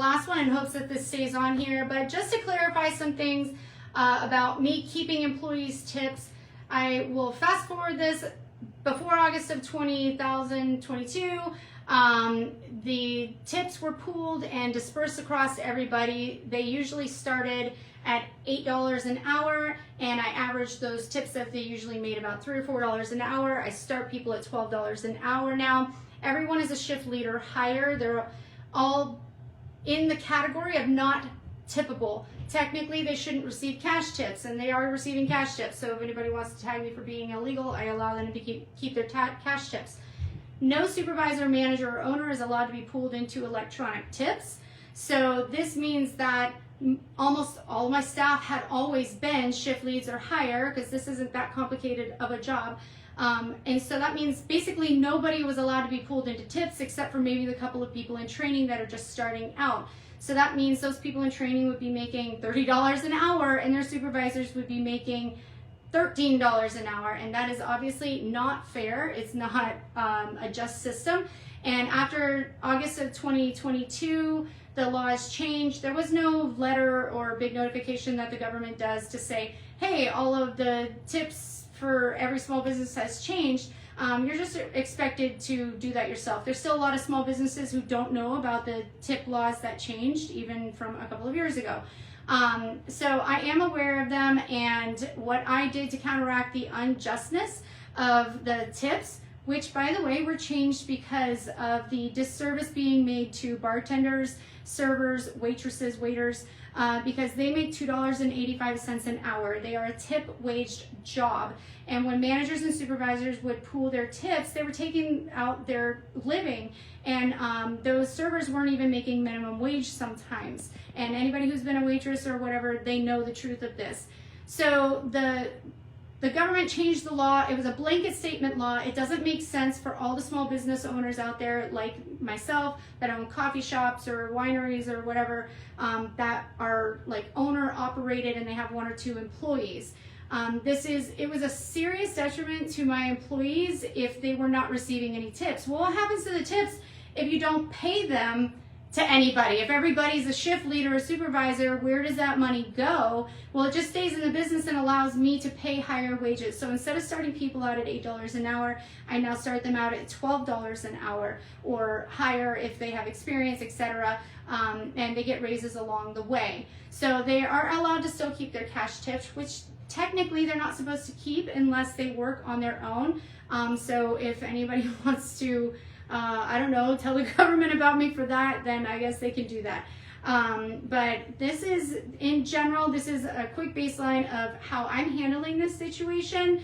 last one in hopes that this stays on here, but just to clarify some things about me keeping employees' tips, I will fast forward this. Before August of 2022, the tips were pooled and dispersed across everybody. They usually started at $8 an hour, and I averaged those tips that they usually made about $3 or $4 an hour. I start people at $12 an hour now. Everyone is a shift leader hire. They're all in the category of not tippable. Technically, they shouldn't receive cash tips, and they are receiving cash tips. So if anybody wants to tag me for being illegal, I allow them to keep their cash tips. No supervisor, manager, or owner is allowed to be pooled into electronic tips. So this means that almost all of my staff had always been shift leads or higher, because this isn't that complicated of a job. And so that means basically nobody was allowed to be pooled into tips except for maybe the couple of people in training that are just starting out. So that means those people in training would be making $30 an hour and their supervisors would be making $13 an hour. And that is obviously not fair. It's not a just system. And after August of 2022, the laws changed. There was no letter or big notification that the government does to say, hey, all of the tips for every small business has changed. You're just expected to do that yourself. There's still a lot of small businesses who don't know about the tip laws that changed even from a couple of years ago. So I am aware of them, and what I did to counteract the unjustness of the tips, which by the way were changed because of the disservice being made to bartenders, servers, waitresses, waiters, because they make $2.85 an hour. They are a tip-waged job. And when managers and supervisors would pool their tips, they were taking out their living. And those servers weren't even making minimum wage sometimes. And anybody who's been a waitress or whatever, they know the truth of this. So the government changed the law. It was a blanket statement law. It doesn't make sense for all the small business owners out there like myself that own coffee shops or wineries or whatever, that are like owner operated and they have 1 or 2 employees. It was a serious detriment to my employees if they were not receiving any tips. Well, what happens to the tips if you don't pay them to anybody? If everybody's a shift leader or supervisor, where does that money go? Well, it just stays in the business and allows me to pay higher wages. So instead of starting people out at $8 an hour, I now start them out at $12 an hour or higher if they have experience, etc. And they get raises along the way. So they are allowed to still keep their cash tips, which technically they're not supposed to keep unless they work on their own. So if anybody wants to I don't know, tell the government about me for that, then I guess they can do that. But this is, in general, this is a quick baseline of how I'm handling this situation,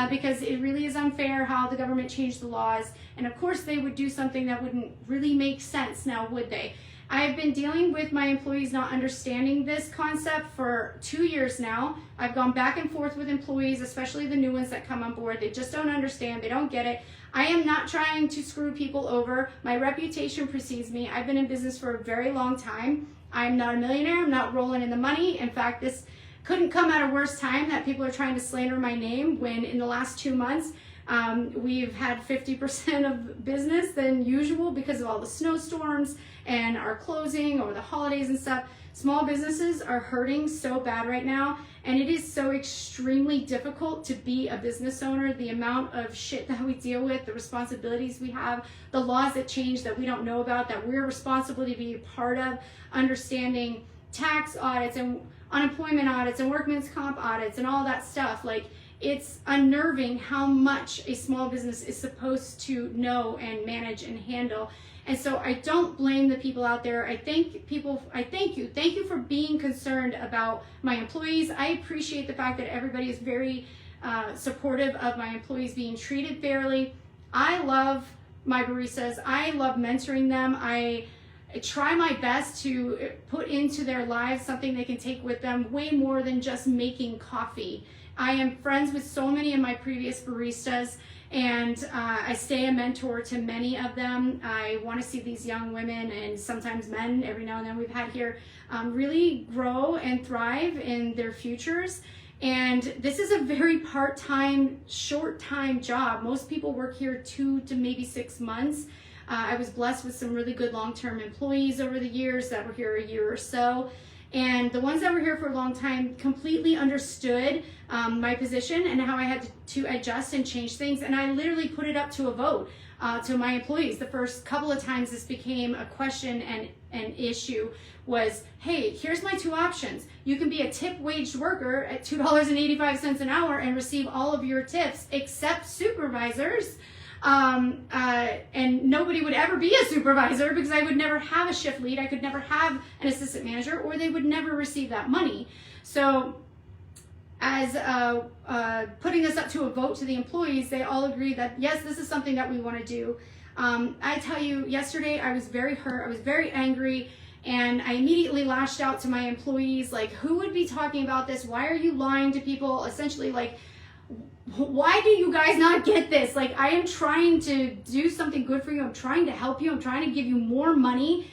because it really is unfair how the government changed the laws. And of course they would do something that wouldn't really make sense now, would they? I've been dealing with my employees not understanding this concept for 2 years now. I've gone back and forth with employees, especially the new ones that come on board. They just don't understand. They don't get it. I am not trying to screw people over. My reputation precedes me. I've been in business for a very long time. I'm not a millionaire. I'm not rolling in the money. In fact, this couldn't come at a worse time that people are trying to slander my name when in the last 2 months, we've had 50% of business than usual because of all the snowstorms and our closing or the holidays and stuff. Small businesses are hurting so bad right now, and it is so extremely difficult to be a business owner. The amount of shit that we deal with, the responsibilities we have, the laws that change that we don't know about, that we're responsible to be a part of, understanding tax audits and unemployment audits and workman's comp audits and all that stuff. Like, it's unnerving how much a small business is supposed to know and manage and handle. And so I don't blame the people out there. I thank you. Thank you for being concerned about my employees. I appreciate the fact that everybody is very supportive of my employees being treated fairly. I love my baristas. I love mentoring them. I try my best to put into their lives something they can take with them, way more than just making coffee. I am friends with so many of my previous baristas, and I stay a mentor to many of them. I want to see these young women, and sometimes men every now and then we've had here, really grow and thrive in their futures. And this is a very part-time, short-time job. Most people work here 2 to maybe 6 months. I was blessed with some really good long-term employees over the years that were here a year or so. And the ones that were here for a long time completely understood my position and how I had to adjust and change things. And I literally put it up to a vote to my employees. The first couple of times this became a question and an issue was, hey, here's my two options. You can be a tip-waged worker at $2.85 an hour and receive all of your tips except supervisors. And nobody would ever be a supervisor because I would never have a shift lead. I could never have an assistant manager, or they would never receive that money. So as putting this up to a vote to the employees, they all agreed that, yes, this is something that we want to do. I tell you, yesterday I was very hurt. I was very angry. And I immediately lashed out to my employees, like, who would be talking about this? Why are you lying to people? Essentially, like, why do you guys not get this? Like, I am trying to do something good for you. I'm trying to help you. I'm trying to give you more money.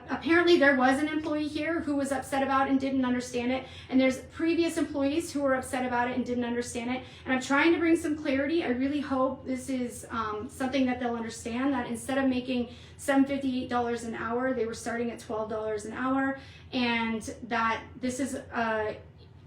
Apparently there was an employee here who was upset about it and didn't understand it. And there's previous employees who were upset about it and didn't understand it. And I'm trying to bring some clarity. I really hope this is something that they'll understand, that instead of making $7.58 an hour, they were starting at $12 an hour, and that this is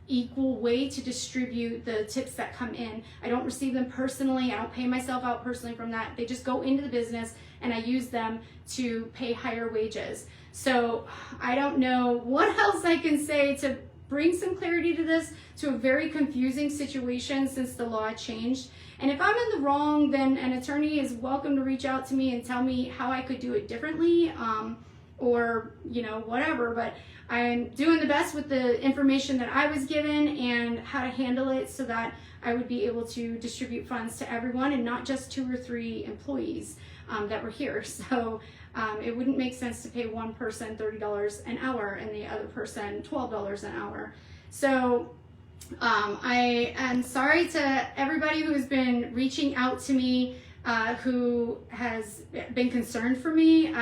equal way to distribute the tips that come in. I don't receive them personally. I don't pay myself out personally from that. They just go into the business and I use them to pay higher wages. So I don't know what else I can say to bring some clarity to this, to a very confusing situation since the law changed. And if I'm in the wrong, then an attorney is welcome to reach out to me and tell me how I could do it differently, or, you know, whatever. But I'm doing the best with the information that I was given and how to handle it so that I would be able to distribute funds to everyone and not just 2 or 3 employees that were here. So it wouldn't make sense to pay one person $30 an hour and the other person $12 an hour. So I am sorry to everybody who has been reaching out to me, who has been concerned for me.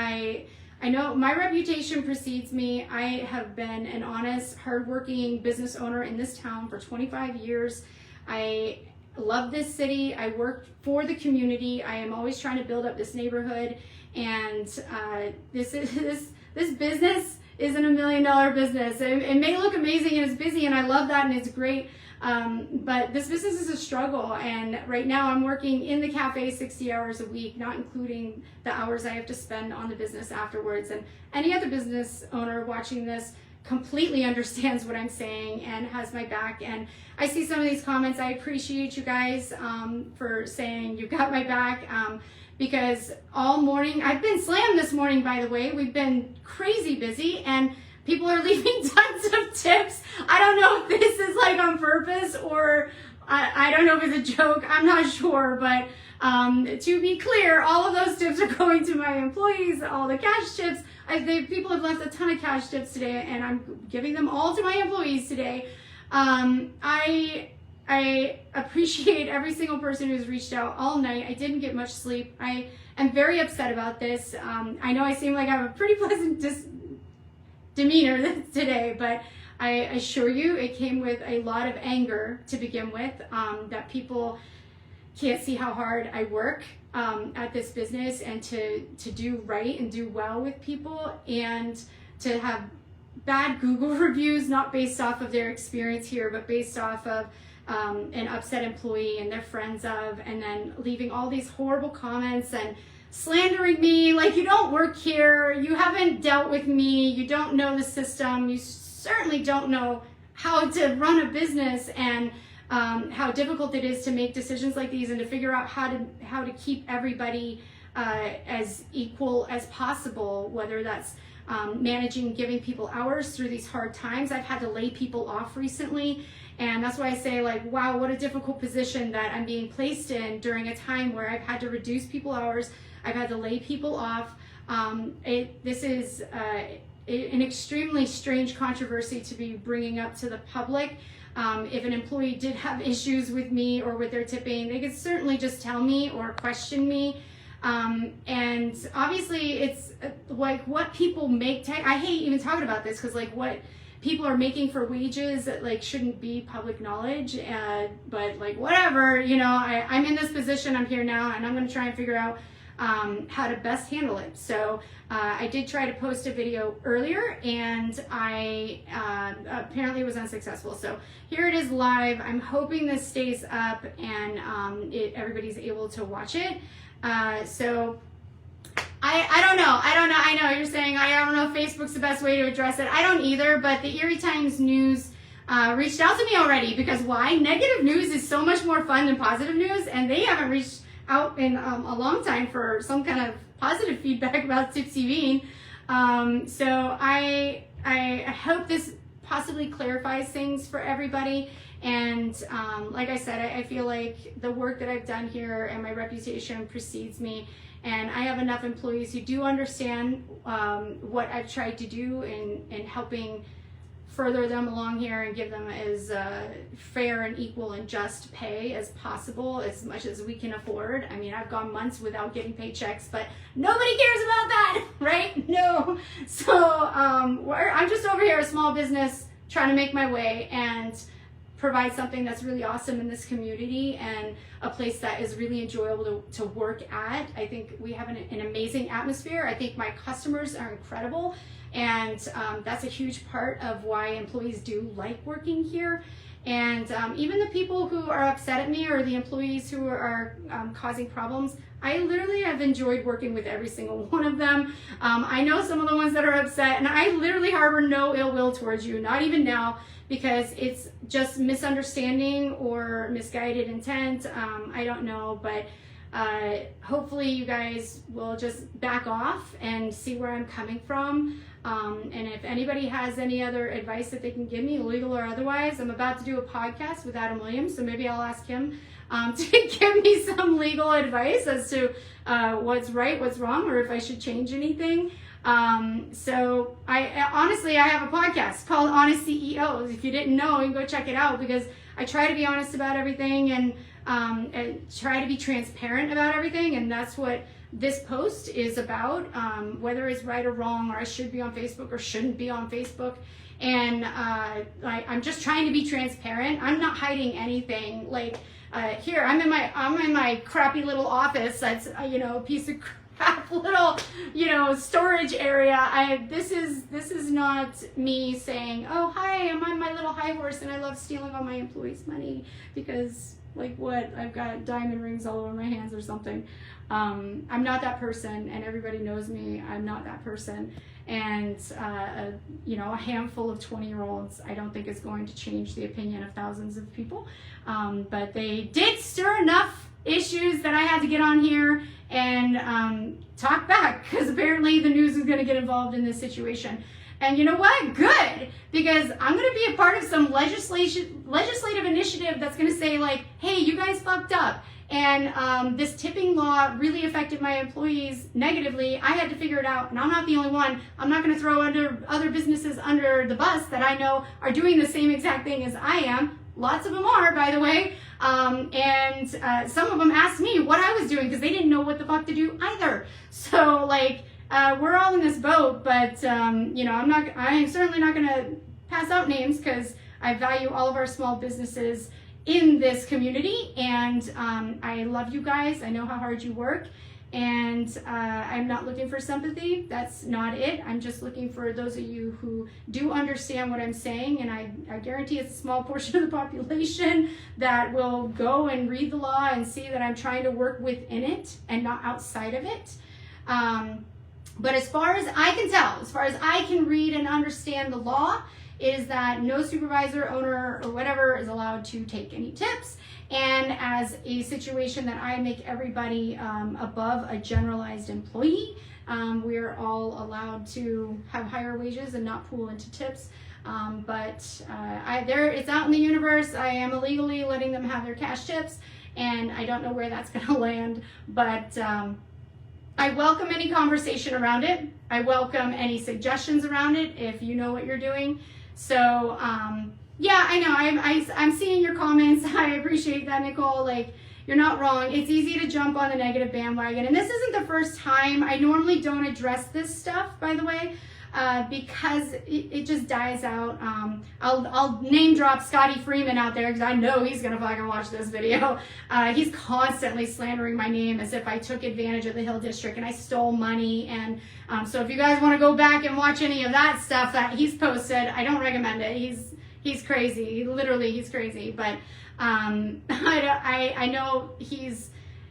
I know my reputation precedes me. I have been an honest, hardworking business owner in this town for 25 years. I love this city. I work for the community. I am always trying to build up this neighborhood. And this business isn't $1 million business. It may look amazing and it's busy, and I love that and it's great. But this business is a struggle, and right now I'm working in the cafe 60 hours a week, not including the hours I have to spend on the business afterwards. And any other business owner watching this completely understands what I'm saying and has my back. And I see some of these comments. I appreciate you guys for saying you've got my back, because all morning, I've been slammed this morning, by the way. We've been crazy busy, and people are leaving tons of tips. I don't know if this is like on purpose, or I don't know if it's a joke. I'm not sure, but to be clear, all of those tips are going to my employees, all the cash tips. People have left a ton of cash tips today, and I'm giving them all to my employees today. I appreciate every single person who's reached out all night. I didn't get much sleep. I am very upset about this. I know I seem like I have a pretty pleasant demeanor today, but I assure you it came with a lot of anger to begin with, that people can't see how hard I work at this business, and to do right and do well with people, and to have bad Google reviews, not based off of their experience here, but based off of an upset employee and their friends of, and then leaving all these horrible comments and slandering me like, you don't work here, you haven't dealt with me, you don't know the system, you certainly don't know how to run a business, and how difficult it is to make decisions like these and to figure out how to keep everybody as equal as possible, whether that's managing giving people hours through these hard times. I've had to lay people off recently, and that's why I say, like, wow, what a difficult position that I'm being placed in during a time where I've had to reduce people hours, I've had to lay people off. This is an extremely strange controversy to be bringing up to the public. If an employee did have issues with me or with their tipping, they could certainly just tell me or question me. And obviously it's like what people make, I hate even talking about this, because like what people are making for wages that like shouldn't be public knowledge. But like whatever, you know, I'm in this position, I'm here now, and I'm going to try and figure out how to best handle it. So I did try to post a video earlier, and I apparently was unsuccessful. So here it is live. I'm hoping this stays up and everybody's able to watch it. So I don't know. I know you're saying I don't know if Facebook's the best way to address it. I don't either, but the Erie Times News reached out to me already, because why? Negative news is so much more fun than positive news, and they haven't reached out in a long time for some kind of positive feedback about Tipsy Bean. So I hope this possibly clarifies things for everybody. And like I said, I feel like the work that I've done here and my reputation precedes me. And I have enough employees who do understand what I've tried to do in helping further them along here and give them as fair and equal and just pay as possible, as much as we can afford. I mean, I've gone months without getting paychecks, but nobody cares about that, right? No. So I'm just over here, a small business, trying to make my way and provide something that's really awesome in this community and a place that is really enjoyable to work at. I think we have an amazing atmosphere. I think my customers are incredible, and that's a huge part of why employees do like working here. And even the people who are upset at me, or the employees who are causing problems, I literally have enjoyed working with every single one of them. I know some of the ones that are upset, and I literally harbor no ill will towards you, not even now, because it's just misunderstanding or misguided intent. I don't know, but hopefully you guys will just back off and see where I'm coming from. And if anybody has any other advice that they can give me, legal or otherwise, I'm about to do a podcast with Adam Williams, so maybe I'll ask him to give me some legal advice as to what's right, what's wrong, or if I should change anything. So I honestly have a podcast called Honest CEOs. If you didn't know, you can go check it out, because I try to be honest about everything and try to be transparent about everything. And that's what this post is about, whether it's right or wrong, or I should be on Facebook or shouldn't be on Facebook. And I'm just trying to be transparent. I'm not hiding anything. Like here, I'm in my crappy little office. That's a piece of crap little storage area. This is not me saying, oh hi, I'm on my little high horse and I love stealing all my employees' money because like what, I've got diamond rings all over my hands or something. I'm not that person, and everybody knows me. I'm not that person. And a handful of 20-year-olds I don't think is going to change the opinion of thousands of people. But they did stir enough issues that I had to get on here and talk back, because apparently the news is going to get involved in this situation. And you know what? Good, because I'm going to be a part of some legislative initiative that's going to say like, hey, you guys fucked up. And this tipping law really affected my employees negatively. I had to figure it out, and I'm not the only one. I'm not going to throw other businesses under the bus that I know are doing the same exact thing as I am. Lots of them are, by the way. And some of them asked me what I was doing because they didn't know what the fuck to do either. So like, we're all in this boat, but I'm certainly not going to pass out names, because I value all of our small businesses in this community, and I love you guys. I know how hard you work, and I'm not looking for sympathy. That's not it. I'm just looking for those of you who do understand what I'm saying, and I guarantee it's a small portion of the population that will go and read the law and see that I'm trying to work within it and not outside of it. But as far as I can tell, as far as I can read and understand the law, is that no supervisor, owner, or whatever is allowed to take any tips. And as a situation that I make everybody above a generalized employee, we're all allowed to have higher wages and not pool into tips. But it's out in the universe. I am illegally letting them have their cash tips, and I don't know where that's going to land. But I welcome any conversation around it. I welcome any suggestions around it if you know what you're doing. So yeah, I know I'm seeing your comments. I appreciate that, Nicole. Like, you're not wrong. It's easy to jump on the negative bandwagon, and this isn't the first time. I normally don't address this stuff, by the way. because it just dies out. I'll name drop Scotty Freeman out there because I know he's gonna fucking watch this video. He's constantly slandering my name as if I took advantage of the Hill District and I stole money. And so if you guys want to go back and watch any of that stuff that he's posted, I don't recommend it. He's crazy. Literally, he's crazy. But I know he's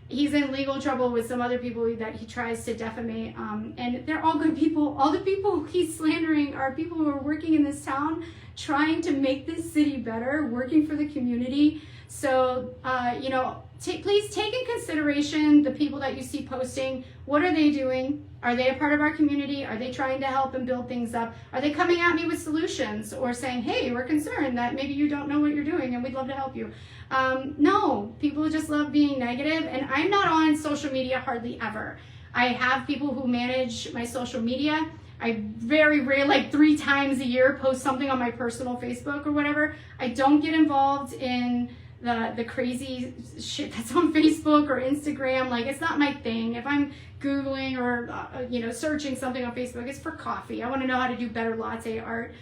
in legal trouble with some other people that he tries to defamate, and they're all good people. All the people he's slandering are people who are working in this town, trying to make this city better, working for the community. So, you know, please take in consideration the people that you see posting. What are they doing? Are they a part of our community? Are they trying to help and build things up? Are they coming at me with solutions or saying, hey, we're concerned that maybe you don't know what you're doing and we'd love to help you? No, people just love being negative, and I'm not on social media hardly ever. I have people who manage my social media. I very rarely, like 3 times a year, post something on my personal Facebook or whatever. I don't get involved in the crazy shit that's on Facebook or Instagram. Like, it's not my thing. If I'm Googling or, you know, searching something on Facebook, it's for coffee. I want to know how to do better latte art.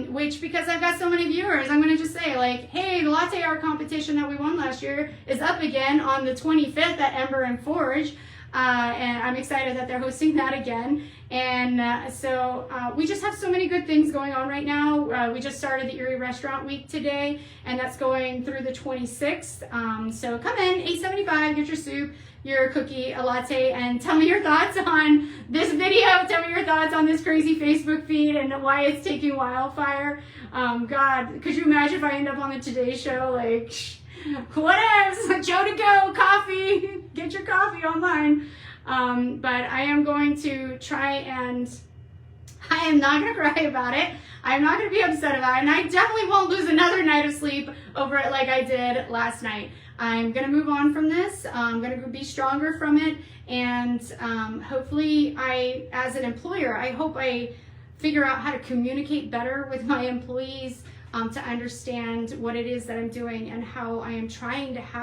Which, because I've got so many viewers, I'm going to just say, like, hey, the latte art competition that we won last year is up again on the 25th at Ember and Forge. And I'm excited that they're hosting that again. And so we just have so many good things going on right now. We just started the Erie Restaurant Week today, and that's going through the 26th. So come in, $8.75, get your soup, your cookie, a latte, and tell me your thoughts on this video. Tell me your thoughts on this crazy Facebook feed and why it's taking wildfire. God, could you imagine if I end up on the Today Show? Like, whatevs, Joe to go, coffee, get your coffee online. But I am going to try, and I am not going to cry about it. I'm not going to be upset about it, and I definitely won't lose another night of sleep over it like I did last night. I'm going to move on from this. I'm going to be stronger from it, and hopefully as an employer, I hope I figure out how to communicate better with my employees, to understand what it is that I'm doing and how I am trying to have